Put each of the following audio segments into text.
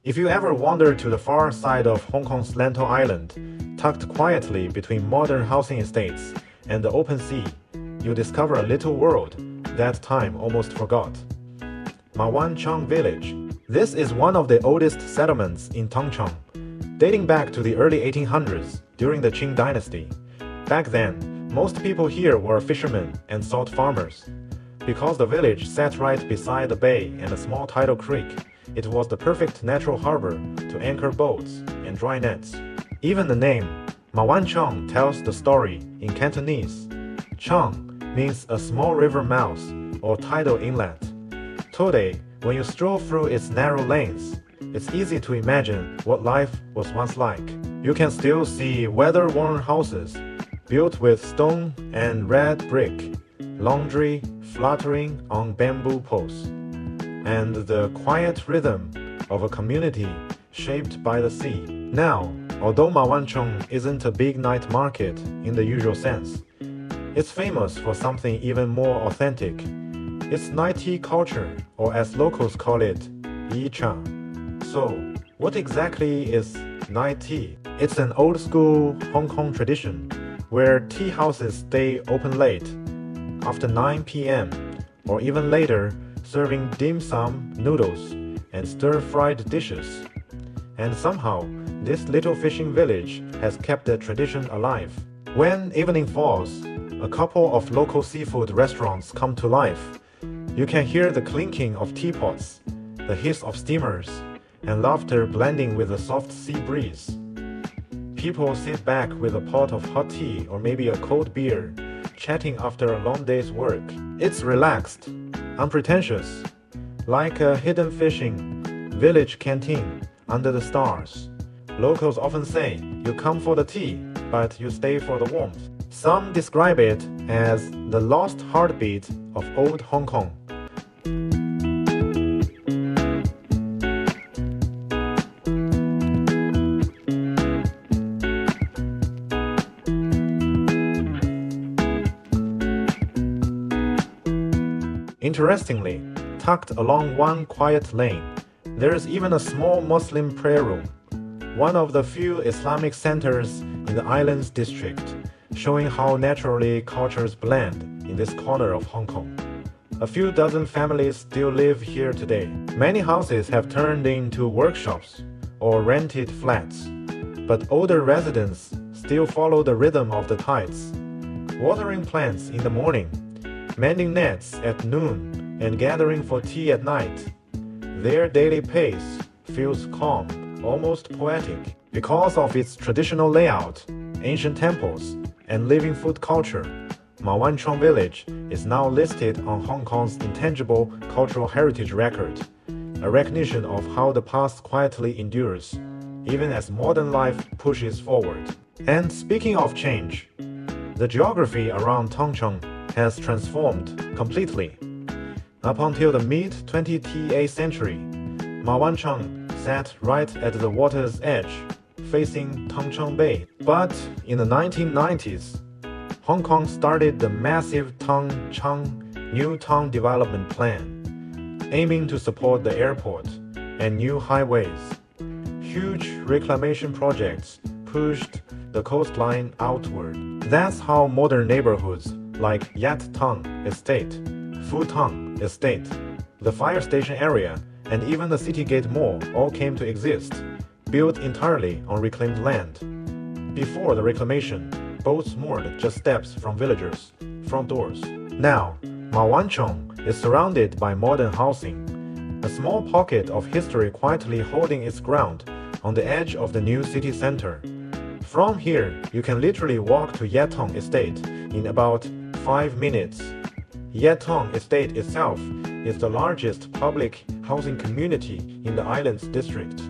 If you ever wander to the far side of Hong Kong's Lantau Island, tucked quietly between modern housing estates and the open sea, you'll discover a little world that time almost forgot. Ma Wan Chung Village. This is one of the oldest settlements in Tung Chung, dating back to the early 1800s during the Qing Dynasty. Back then, most people here were fishermen and salt farmers. Because the village sat right beside the bay and a small tidal creek, it was the perfect natural harbor to anchor boats and dry nets. Even the name, Ma Wan Chung, tells the story in Cantonese. Chung means a small river mouth or tidal inlet. Today, when you stroll through its narrow lanes, it's easy to imagine what life was once like. You can still see weather-worn houses built with stone and red brick, laundry fluttering on bamboo poles, and the quiet rhythm of a community shaped by the sea. Now, although Ma Wan Chung isn't a big night market in the usual sense, it's famous for something even more authentic. It's night tea culture, or as locals call it, Yam Ye Cha. So, what exactly is night tea? It's an old-school Hong Kong tradition where tea houses stay open late, after 9 p.m., or even later, serving dim sum, noodles, and stir-fried dishes. And somehow, this little fishing village has kept the tradition alive. When evening falls, a couple of local seafood restaurants come to life. You can hear the clinking of teapots, the hiss of steamers, and laughter blending with the soft sea breeze. People sit back with a pot of hot tea or maybe a cold beer, chatting after a long day's work. It's relaxed, unpretentious, like a hidden fishing village canteen under the stars. Locals often say you come for the tea, but you stay for the warmth. Some describe it as the lost heartbeat of old Hong Kong. Interestingly, tucked along one quiet lane, there is even a small Muslim prayer room, one of the few Islamic centers in the island's district, showing how naturally cultures blend in this corner of Hong Kong. A few dozen families still live here today. Many houses have turned into workshops or rented flats, but older residents still follow the rhythm of the tides, watering plants in the morning, mending nets at noon, and gathering for tea at night. Their daily pace feels calm, almost poetic. Because of its traditional layout, ancient temples, and living food culture, Ma Wan Chung Village is now listed on Hong Kong's intangible cultural heritage record, a recognition of how the past quietly endures, even as modern life pushes forward. And speaking of change, the geography around Tung Chung has transformed completely. Up until the mid-20th century, Ma Wan Chung sat right at the water's edge, facing Tung Chung Bay. But in the 1990s, Hong Kong started the massive Tung Chung New Town Development Plan, aiming to support the airport and new highways. Huge reclamation projects pushed the coastline outward. That's how modern neighborhoods like Yat Tong Estate, Fu Tong Estate, the fire station area, and even the City Gate Mall all came to exist, built entirely on reclaimed land. Before the reclamation, boats moored just steps from villagers' front doors. Now, Ma Wan Chung is surrounded by modern housing, a small pocket of history quietly holding its ground on the edge of the new city center. From here, you can literally walk to Yat Tong Estate in about 5 minutes. Yat Tong Estate itself is the largest public housing community in the island's district.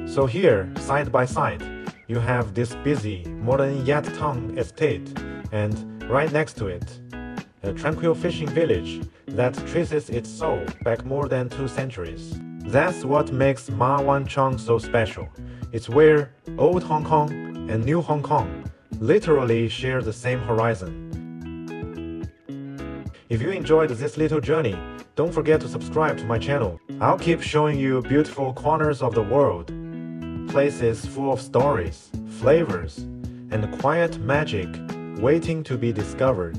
So here, side by side, you have this busy, modern Yat Tong Estate, and right next to it, a tranquil fishing village that traces its soul back more than 2 centuries. That's what makes Ma Wan Chung so special. It's where old Hong Kong and new Hong Kong literally share the same horizon. If you enjoyed this little journey, Don't forget to subscribe to my channel. I'll keep showing you beautiful corners of the world, places full of stories, flavors, and quiet magic waiting to be discovered.